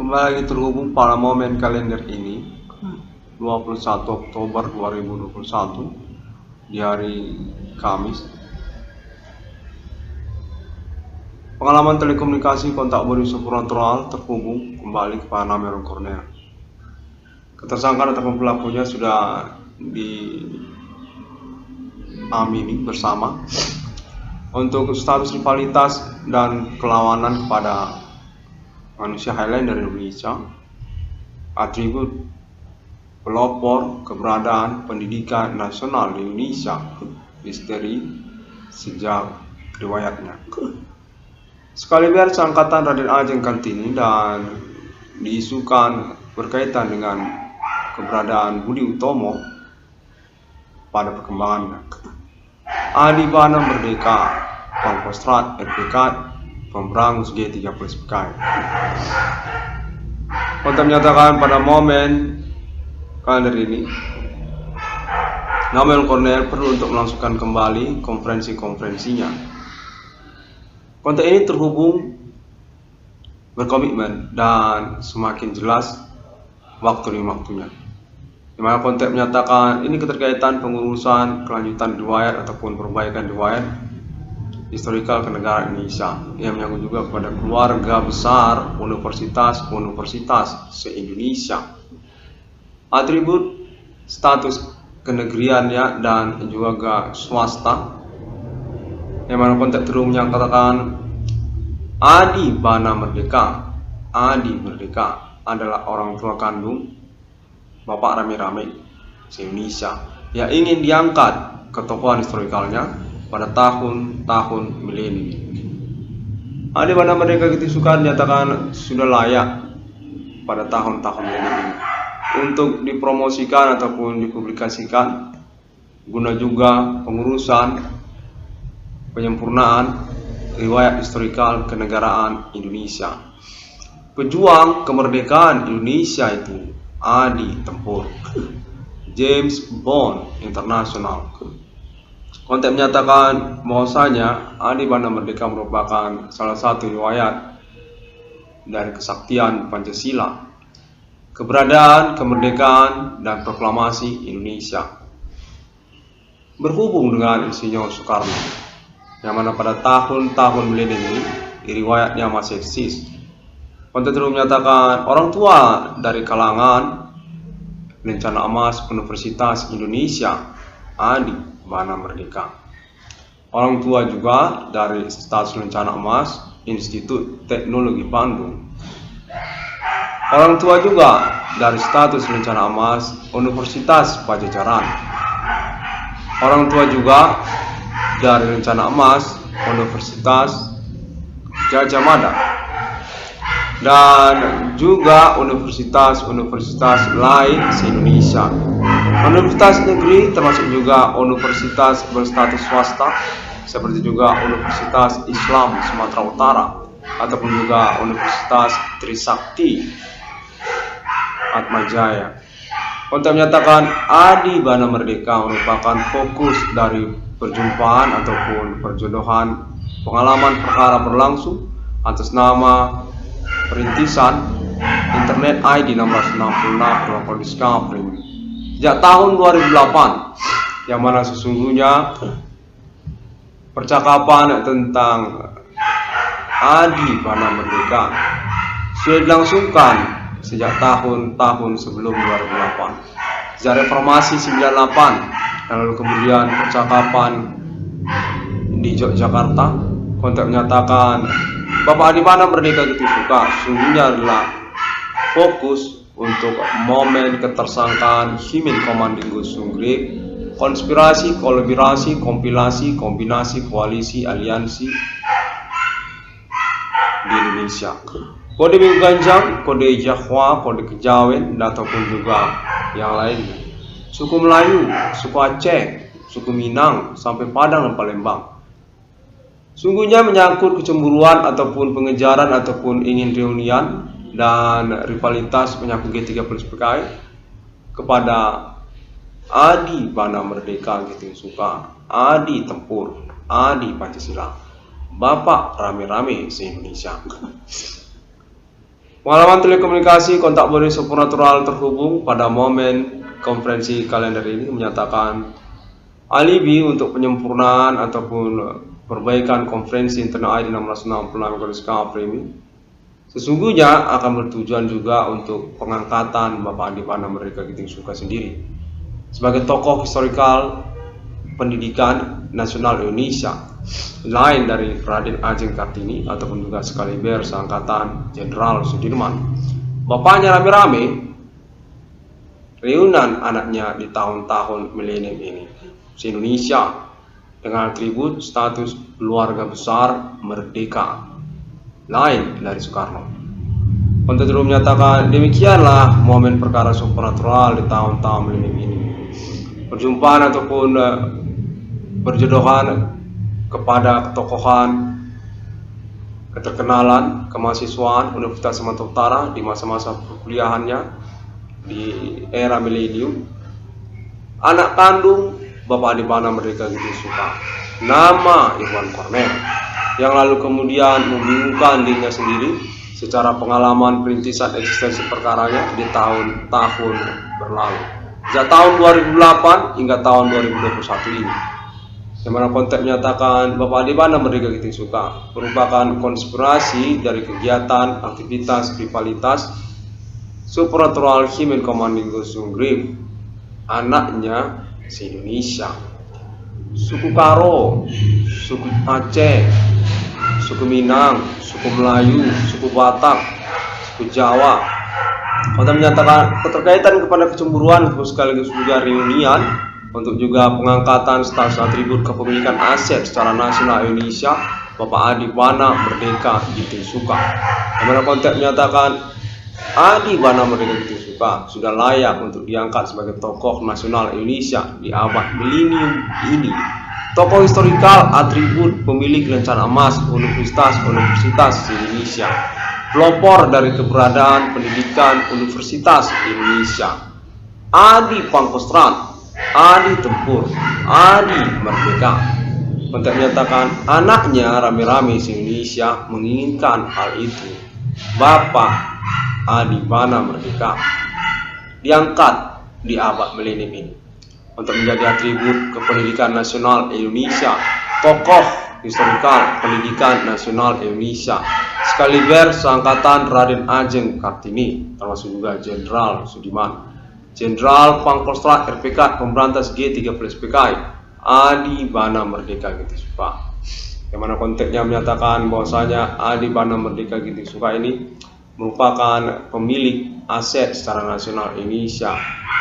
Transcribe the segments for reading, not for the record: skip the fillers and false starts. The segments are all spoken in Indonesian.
Kembali lagi terhubung pada momen kalender ini 21 Oktober 2021 di hari Kamis. Pengalaman telekomunikasi kontak bodi supernatural terhubung kembali kepada Namir Cornell. Ketersangkaan ataupun pelakunya sudah diamini bersama. Untuk status rivalitas dan perlawanan kepada manusia Highlander Indonesia, atribut, pelopor, keberadaan pendidikan nasional di Indonesia, misteri sejak riwayatnya. Sekaliber seangkatan Raden Ajeng Kartini dan diisukan berkaitan dengan keberadaan Budi Utomo pada perkembangannya. Adi Bana Merdeka, Pangkostrat, RPK, Pemberangus G30 SPKI. Kontak menyatakan pada momen kalender ini, Namir Cornell perlu untuk melangsungkan kembali konferensi-konferensinya. Kontak ini terhubung berkomitmen dan semakin jelas waktu demi waktunya. Di mana kontak menyatakan ini keterkaitan pengurusan kelanjutan riwayat ataupun perbaikan riwayat historikal kenegaraan Indonesia yang menyangkut juga kepada keluarga besar universitas se-Indonesia, atribut status kenegeriannya dan juga swasta, yang mana kontak terus menyatakan Adi Bana Merdeka. Adi Merdeka adalah orang tua kandung Bapak rame-rame se-Indonesia yang ingin diangkat ketokohan historikalnya pada tahun-tahun milenium. Adi Bana Merdeka Ketisukan dinyatakan sudah layak pada tahun-tahun milenium ini untuk dipromosikan ataupun dipublikasikan guna juga pengurusan penyempurnaan riwayat historikal kenegaraan Indonesia. Pejuang kemerdekaan Indonesia itu Adi Tempur, James Bond Internasional. Kontak menyatakan bahwasanya Adi Bana Merdeka merupakan salah satu riwayat dari kesaktian Pancasila, keberadaan, kemerdekaan, dan proklamasi Indonesia. Berhubung dengan Insinyur Soekarno, yang mana pada tahun-tahun milenium ini riwayatnya masih eksis. Kontak terus menyatakan orang tua dari kalangan Lencana Emas Universitas Indonesia, Adi Bana Merdeka. Orang tua juga dari status Lencana Emas Institut Teknologi Bandung. Orang tua juga dari status Lencana Emas Universitas Pajajaran. Orang tua juga dari Lencana Emas Universitas Gajah Mada. Dan juga universitas-universitas lain se-Indonesia. Universitas negeri termasuk juga universitas berstatus swasta seperti juga Universitas Islam Sumatera Utara ataupun juga Universitas Trisakti Atmajaya. Kontak menyatakan Adi Bana Merdeka merupakan fokus dari perjumpaan ataupun perjodohan pengalaman perkara berlangsung atas nama Perintisan Internet ID 1666 Discovery sejak tahun 2008, yang mana sesungguhnya percakapan tentang Adi Bana Merdeka sudah dilangsungkan sejak tahun-tahun sebelum 2008, sejak reformasi 98, dan lalu kemudian percakapan di Yogyakarta. Kontak menyatakan Bapak Adi Bana Merdeka Ketisukan sesungguhnya adalah fokus untuk momen ketersangkaan Himin Komandinggo Sunggrip, konspirasi, kolaborasi, kompilasi, kombinasi, koalisi, aliansi di Indonesia. Kode Minggu Ganjang, kode Jawa, kode Kejawen, ataupun juga yang lainnya. Suku Melayu, suku Aceh, suku Minang, sampai Padang dan Palembang. Sungguhnya menyangkut kecemburuan ataupun pengejaran ataupun ingin reunian dan rivalitas menyangkut G30 SPKI kepada Adi Bana Merdeka Ketisukan, Adi Tempur, Adi Pancasila, Bapak rame-rame se-Indonesia. Pengalaman telekomunikasi kontak bodi supranatural terhubung pada momen konferensi kalender ini menyatakan alibi untuk penyempurnaan ataupun perbaikan konferensi Internet ID 1666 ini sesungguhnya akan bertujuan juga untuk pengangkatan Bapak Adi Bana Merdeka Giting Suka sendiri sebagai tokoh historikal pendidikan nasional Indonesia, lain dari Raden Ajeng Kartini ataupun juga sekaliber seangkatan Jenderal Sudirman. Bapaknya rame-rame reunian anaknya di tahun-tahun milenium ini se-Indonesia dengan atribut status keluarga besar merdeka, lain dari Soekarno. Konten dulu menyatakan demikianlah momen perkara supranatural di tahun-tahun milenium ini. Perjumpaan ataupun berjodohan kepada ketokohan, keterkenalan, kemahasiswaan Universitas Sumatera Utara di masa-masa perkuliahannya di era milenium. Anak kandung Bapak Adi Bana Merdeka Giting Suka, nama Iwan Kornel, yang lalu kemudian membingungkan dirinya sendiri secara pengalaman perintisan eksistensi perkaranya di tahun-tahun berlalu, sejak tahun 2008 hingga tahun 2021 ini. Yang mana konteks menyatakan Bapak Adi Bana Merdeka Giting Suka merupakan konspirasi dari kegiatan, aktivitas, rivalitas supranatural Human Commanding Grip, anaknya se-Indonesia, suku Karo, suku Aceh, suku Minang, suku Melayu, suku Batak, suku Jawa. Konteks menyatakan keterkaitan kepada kecemburuan sekaligus juga reunian untuk juga pengangkatan status atribut kepemilikan aset secara nasional Indonesia Bapak Adi Bana Merdeka Giting Suka. Yang mana konteks menyatakan Adi Bana Merdeka Giting Suka sudah layak untuk diangkat sebagai tokoh nasional Indonesia di abad milenium ini. Tokoh historikal atribut pemilik rencana emas universitas di Indonesia, pelopor dari keberadaan pendidikan universitas di Indonesia, Adi Pangkostrat, Adi Tempur, Adi Merdeka. Untuk menyatakan anaknya rame-rame se-Indonesia menginginkan hal itu. Bapak Adi Bana Merdeka diangkat di abad milenium ini untuk menjadi atribut kependidikan nasional Indonesia, tokoh historikal pendidikan nasional Indonesia, sekaliber seangkatan Raden Ajeng Kartini, termasuk juga Jenderal Sudirman, Jenderal Pangkostrat RPK Pemberantas G30 PKI, Adi Bana Merdeka Giting Suka. Yang mana konteksnya menyatakan bahwasanya Adi Bana Merdeka Giting Suka ini merupakan pemilik aset secara nasional Indonesia,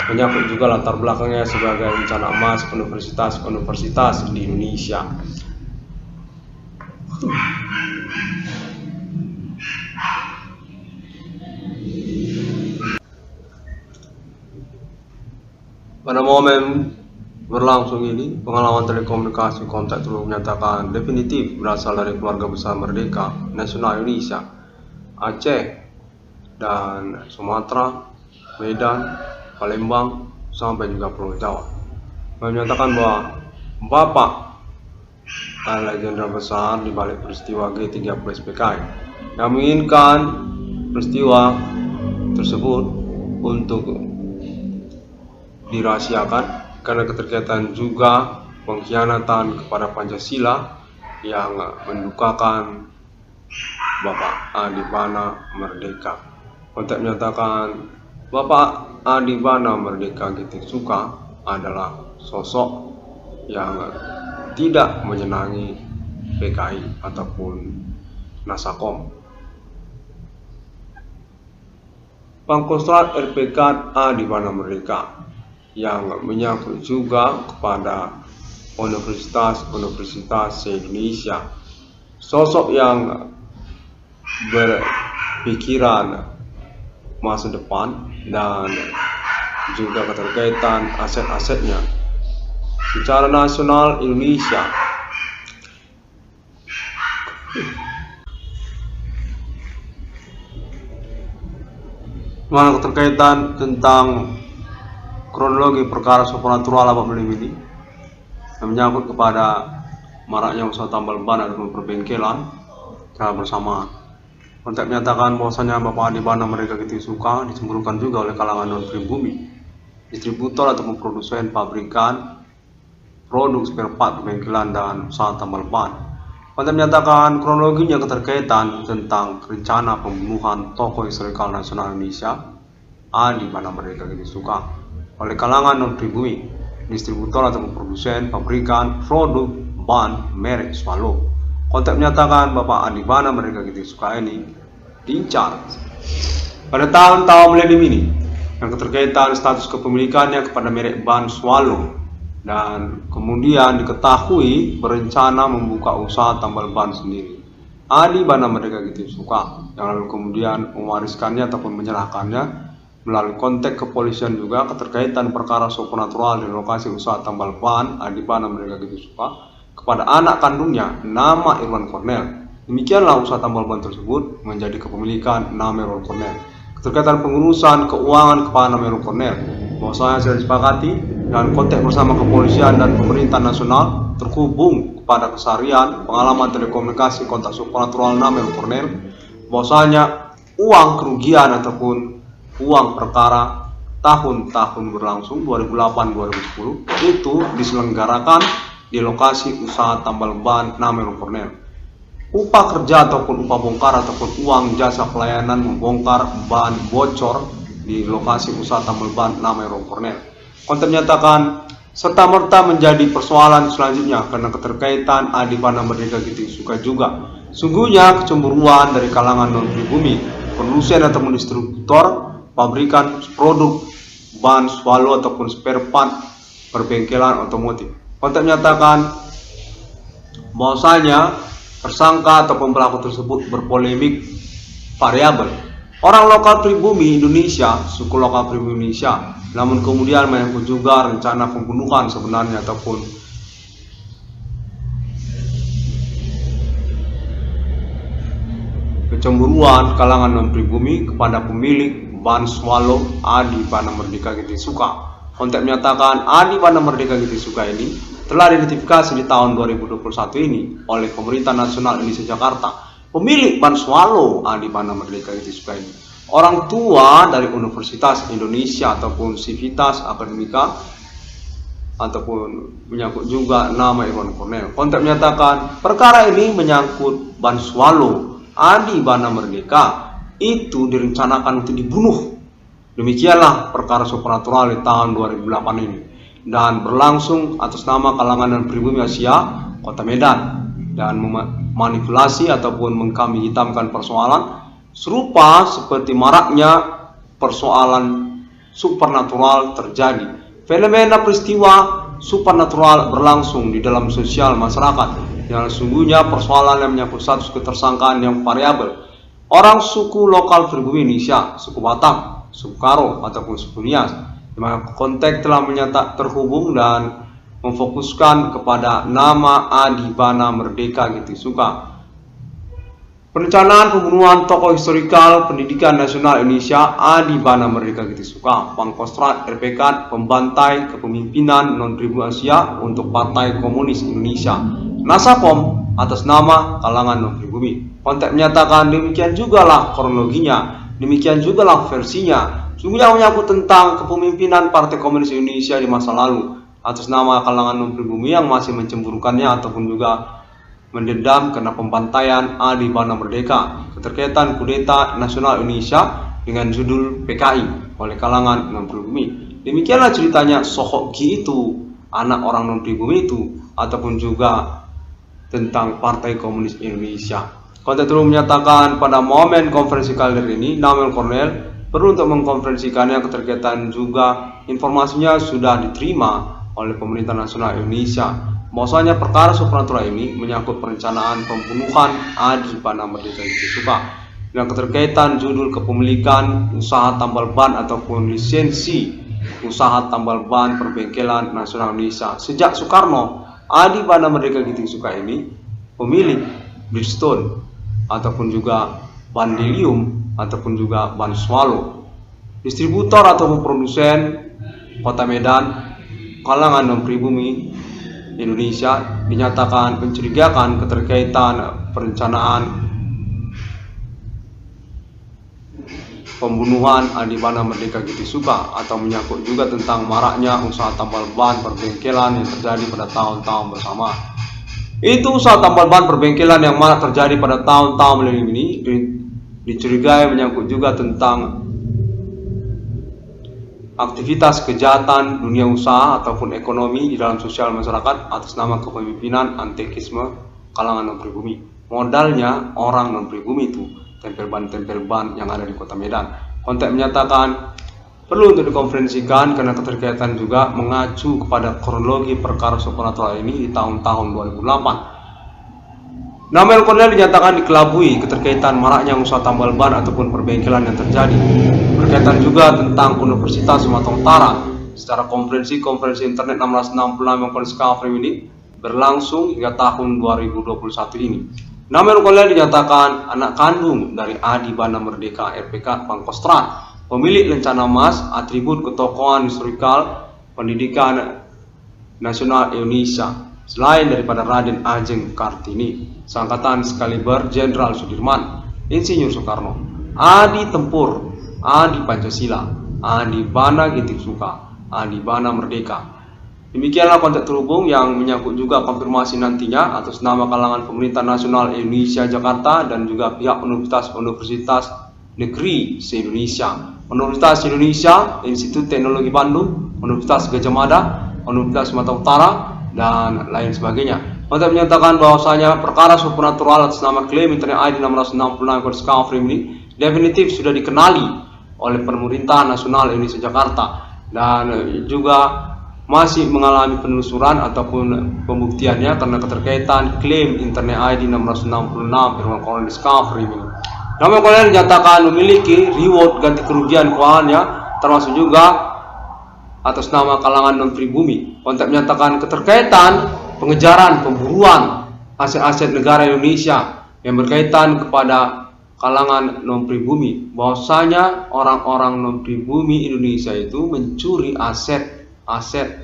menyangkut juga latar belakangnya sebagai rencana emas universitas di Indonesia. Pada momen berlangsung ini, pengalaman telekomunikasi kontak dulu menyatakan definitif berasal dari keluarga besar merdeka nasional Indonesia, Aceh dan Sumatera, Medan, Palembang, sampai juga Pulau Jawa. Menyatakan bahwa Bapak adalah jenderal besar di balik peristiwa G30 PKI yang menginginkan peristiwa tersebut untuk dirahasiakan karena keterkaitan juga pengkhianatan kepada Pancasila yang mendukakan Bapak Adi Bana Merdeka. Konteks menyatakan Bapak Adi Bana Merdeka Giting Suka adalah sosok yang tidak menyenangi PKI ataupun Nasakom. Pangkostrat RPK Adi Bana Merdeka yang menyangkut juga kepada universitas se-Indonesia, sosok yang berpikiran masa depan dan juga keterkaitan aset-asetnya secara nasional Indonesia. Mana keterkaitan tentang kronologi perkara supranatural abad milenium ini yang menyangkut kepada maraknya usaha tambal ban ataupun perbengkelan secara bersamaan. Konteks menyatakan bahwasanya Bapak Adi Bana Merdeka Gitisuka dicemburukan juga oleh kalangan non-pribumi, distributor ataupun produsen pabrikan, produk spare part pembengkelan dan usaha tambal ban. Konteks menyatakan kronologinya keterkaitan tentang rencana pembunuhan tokoh historikal nasional Indonesia Adi Bana Merdeka Gitisuka oleh kalangan non-pribumi, distributor ataupun produsen pabrikan, produk ban merek Swallow. Konteks menyatakan Bapak Adi Bana Merdeka Gitisuka ini diincar pada tahun-tahun milenium ini yang keterkaitan status kepemilikannya kepada merek ban Swallow, dan kemudian diketahui berencana membuka usaha tambal ban sendiri. Adi Bana Merdeka Gitisuka yang lalu kemudian mewariskannya ataupun menyerahkannya melalui kontak kepolisian juga keterkaitan perkara supernatural di lokasi usaha tambal ban Adi Bana Merdeka Gitisuka kepada anak kandungnya nama Irwan Cornel. Demikianlah usaha tambal ban tersebut menjadi kepemilikan nama Irwan Cornel. Keterkaitan pengurusan keuangan kepada nama Irwan Cornel bahwasanya sudah disepakati dan kontak bersama kepolisian dan pemerintah nasional terhubung kepada keseharian pengalaman telekomunikasi kontak supernatural nama Irwan Cornel bahwasanya uang kerugian ataupun uang perkara tahun-tahun berlangsung 2008-2010 itu diselenggarakan di lokasi usaha tambal ban nama Irwan Cornel. Upah kerja ataupun upah bongkar ataupun uang jasa pelayanan membongkar ban bocor di lokasi usaha tambal ban nama Irwan Cornel. Konten menyatakan serta merta menjadi persoalan selanjutnya karena keterkaitan Adi Bana Merdeka Gitisuka juga. Sungguhnya kecemburuan dari kalangan non-pribumi, produsen ataupun distributor pabrikan produk ban Swallow ataupun spare part perbengkelan otomotif. Konten menyatakan bahwasanya tersangka ataupun pelaku tersebut berpolemik variabel. Orang lokal pribumi Indonesia, suku lokal pribumi Indonesia, namun kemudian menyangkut juga rencana pembunuhan sebenarnya ataupun kecemburuan kalangan non-pribumi kepada pemilik ban Swallow Adi Bana Merdeka Gitisuka. Konteks menyatakan Adi Bana Merdeka Gitisuka ini telah diidentifikasi di tahun 2021 ini oleh Pemerintah Nasional Indonesia Jakarta. Pemilik ban Swallow Adi Bana Merdeka Gitisuka ini orang tua dari Universitas Indonesia ataupun Civitas Akademika ataupun menyangkut juga nama Irwan Cornel. Konteks menyatakan perkara ini menyangkut ban Swallow Adi Bana Merdeka itu direncanakan untuk dibunuh. Demikianlah perkara supernatural di tahun 2008 ini dan berlangsung atas nama kalangan dan pribumi Asia Kota Medan dan memanipulasi ataupun mengkambing hitamkan persoalan serupa seperti maraknya persoalan supernatural terjadi. Fenomena peristiwa supernatural berlangsung di dalam sosial masyarakat yang sesungguhnya persoalan yang menyangkut status ketersangkaan yang variabel. Orang suku lokal pribumi Indonesia, suku Batak, suku Karo ataupun suku Nias, di mana konteks telah terhubung dan memfokuskan kepada nama Adi Bana Merdeka Gitisuka. Perencanaan pembunuhan tokoh historikal pendidikan nasional Indonesia Adi Bana Merdeka Gitisuka, Pangkostrat RPK pembantai kepemimpinan non-pribumi Asia untuk Partai Komunis Indonesia, Nasakom atas nama kalangan non-pribumi. Konteks menyatakan demikian jugalah kronologinya, demikian jugalah versinya. Sungguhnya menyangkut tentang kepemimpinan Partai Komunis Indonesia di masa lalu atas nama kalangan non-pribumi yang masih mencemburukannya ataupun juga mendendam karena pembantaian Adi Bana Merdeka, keterkaitan kudeta nasional Indonesia dengan judul PKI oleh kalangan non-pribumi. Demikianlah ceritanya Sohoki itu, anak orang non-pribumi itu, ataupun juga tentang Partai Komunis Indonesia. Konteks dulu menyatakan pada momen konferensi kali ini, Irwan Cornel perlu untuk mengkonferensikannya keterkaitan juga informasinya sudah diterima oleh Pemerintah Nasional Indonesia. Bahwasanya perkara supernatural ini menyangkut perencanaan pembunuhan Adi Bana Merdeka Gitisuka dengan keterkaitan judul kepemilikan usaha tambal ban ataupun lisensi usaha tambal ban perbengkelan nasional Indonesia. Sejak Soekarno, Adi Bana Merdeka Gitisuka ini pemilik Bridgestone ataupun juga Bandelium ataupun juga ban Swallow, distributor ataupun produsen Kota Medan, kalangan non-pribumi Indonesia dinyatakan mencurigakan keterkaitan perencanaan pembunuhan Adibana Merdeka Gitisuka, atau menyangkut juga tentang maraknya usaha tambal ban perbengkelan yang terjadi pada tahun-tahun bersama. Itu usaha tambal ban perbengkelan yang marak terjadi pada tahun-tahun milenium ini dicurigai menyangkut juga tentang aktivitas kejahatan dunia usaha ataupun ekonomi di dalam sosial masyarakat atas nama kepemimpinan antekisme kalangan non-pribumi. Modalnya orang non-pribumi itu tempel ban yang ada di kota Medan. Kontek menyatakan perlu untuk dikonferensikan karena keterkaitan juga mengacu kepada kronologi perkara supernatural ini di tahun-tahun 2008. Nama Kornel dinyatakan dikelabui keterkaitan maraknya usaha tambal ban ataupun perbengkelan yang terjadi. Berkaitan juga tentang Universitas Sumatera Utara secara konferensi internet 666 yang Konskafrim ini berlangsung hingga tahun 2021 ini. Nama Kornel dinyatakan anak kandung dari Adibana Merdeka RPK Pangkostrat, pemilik lencana emas, atribut ketokohan historikal pendidikan nasional Indonesia. Selain daripada Raden Ajeng Kartini, Sangkatan Sekaliber Jenderal Sudirman, Insinyur Soekarno, Adi Tempur, Adi Pancasila, Adibana Gitisuka, Adibana Merdeka. Demikianlah konteks terhubung yang menyangkut juga konfirmasi nantinya atas nama kalangan pemerintah nasional Indonesia Jakarta dan juga pihak Universitas Negeri se-Indonesia, Universitas Indonesia, Institut Teknologi Bandung, Universitas Gajah Mada, Universitas Sumatera Utara, dan lain sebagainya. Untuk menyatakan bahwasanya perkara supernatural atas nama klaim internet ID 666 Konskafrim ini definitif sudah dikenali oleh pemerintah nasional Indonesia Jakarta dan juga masih mengalami penelusuran ataupun pembuktiannya karena keterkaitan klaim internet ID 666 Irwan Konskafrim ini. Nama Kornel dinyatakan memiliki reward ganti kerugian keuangannya termasuk juga atas nama kalangan non-pribumi. Kontek menyatakan keterkaitan pengejaran pemburuan aset-aset negara Indonesia yang berkaitan kepada kalangan non-pribumi, bahwasanya orang-orang non-pribumi Indonesia itu mencuri aset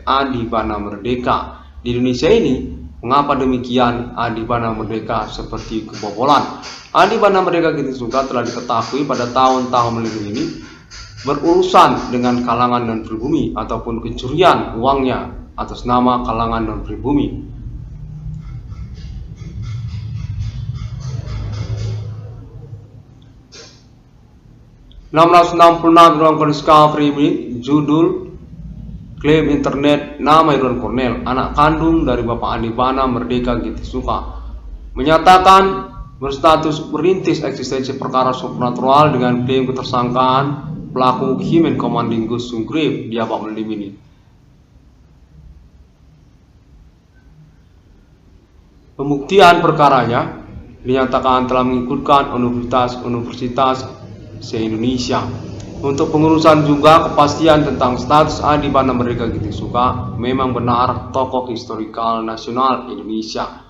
Adibana Merdeka di Indonesia ini. Mengapa demikian? Adibana Merdeka seperti kebobolan. Adibana Merdeka Gitisuka telah diketahui pada tahun-tahun milenium ini berurusan dengan kalangan non-pribumi ataupun pencurian uangnya atas nama kalangan non-pribumi. Ruang Konskafrim ini judul klaim internet nama Irwan Kornel, anak kandung dari Bapak Adibana Merdeka Gitisuka, menyatakan berstatus perintis eksistensi perkara supernatural dengan klaim ketersangkaan pelaku Himen Commanding Gus Sunggrip di Abang Melim ini. Pembuktian perkaranya dinyatakan telah mengikutkan universitas se-Indonesia. Untuk pengurusan juga kepastian tentang status Adibana Merdeka Gitisuka memang benar tokoh historikal nasional Indonesia,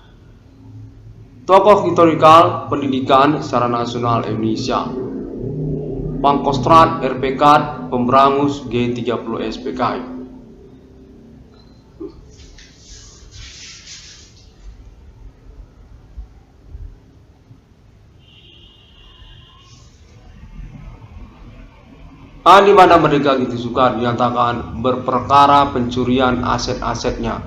tokoh historikal pendidikan secara nasional Indonesia, Pangkostrat RPK Pemberangus G30 SPKI. Adibana Merdeka Gitisuka dinyatakan berperkara pencurian aset-asetnya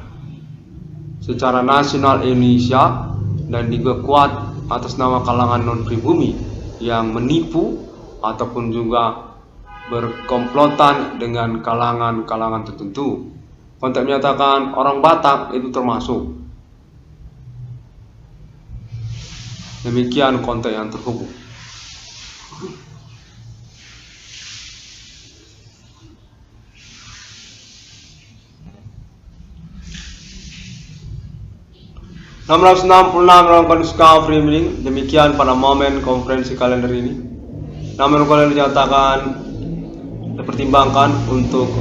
secara nasional Indonesia dan diperkuat atas nama kalangan non-pribumi yang menipu ataupun juga berkomplotan dengan kalangan-kalangan tertentu. Kontek menyatakan orang Batak itu termasuk. Demikian kontek yang terhubung. Ruang Konskafrim ini, demikian pada momen konferensi kalender ini. Nama Kornel dinyatakan dipertimbangkan untuk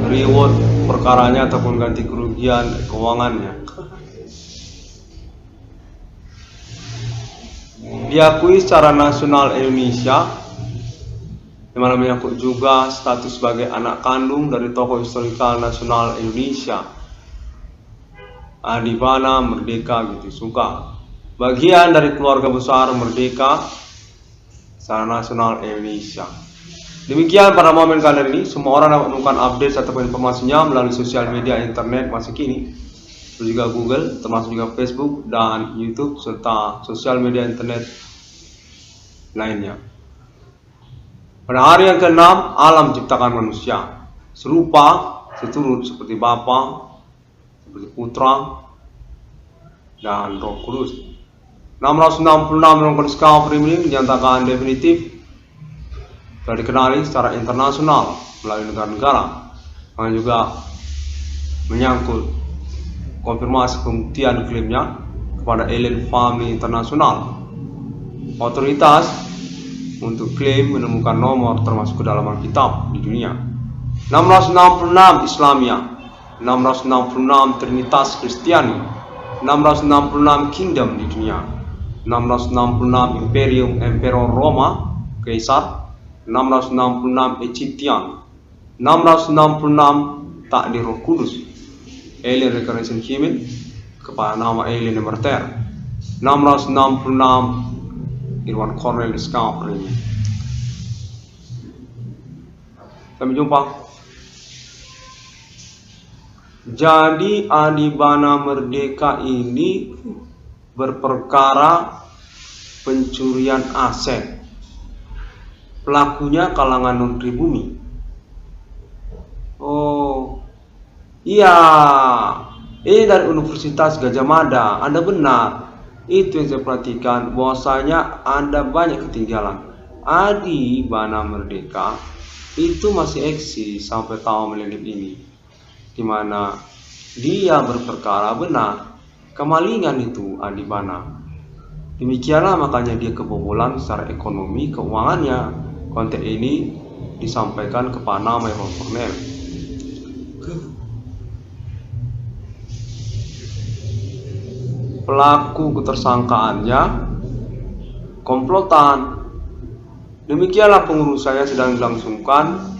reward perkaranya ataupun ganti kerugian keuangannya. Diakui secara nasional Indonesia, di mana menyangkut juga status sebagai anak kandung dari tokoh historikal nasional Indonesia, Adibana Merdeka Gitisuka, bagian dari keluarga besar Merdeka secara nasional Indonesia. Demikian pada momen kali ini, semua orang dapat menemukan update ataupun informasinya melalui sosial media internet masa kini, terus juga Google, termasuk juga Facebook dan YouTube serta sosial media internet lainnya. Pada hari yang ke-6, alam ciptakan manusia serupa seturut seperti Bapa, seperti Putra dan Roh Kudus. 666 dalam Kondisi Kafir ini dinyatakan definitif telah dikenali secara internasional melalui negara-negara, yang juga menyangkut konfirmasi pembuktian klaimnya kepada Alien Family Internasional, otoritas untuk klaim menemukan nomor termasuk kedalaman kitab di dunia. 666 Islamia, 666 Trinitas Kristiani, 666 Kingdom di dunia, 666 Imperium Emperor Roma Kaisar, 666 Egyptian, 666 takdir Roh Kudus, Alien Reincarnation Human kepada nama Alien Emerter, 666 Irwan Cornel Discovery. Sampai jumpa. Jadi Adibana Merdeka ini berperkara pencurian aset. Pelakunya kalangan non-pribumi. Oh, iya, ini dari Universitas Gadjah Mada. Anda benar. Itu yang saya perhatikan, bahwasanya Anda banyak ketinggalan. Adibana Merdeka itu masih eksis sampai tahun milenium ini, di mana dia berperkara benar. Kemalingan itu Adibana. Demikianlah makanya dia kebobolan secara ekonomi keuangannya. Konten ini disampaikan kepada nama Irwan Cornel. Pelaku ketersangkaannya komplotan. Demikianlah pengurusannya sedang dilangsungkan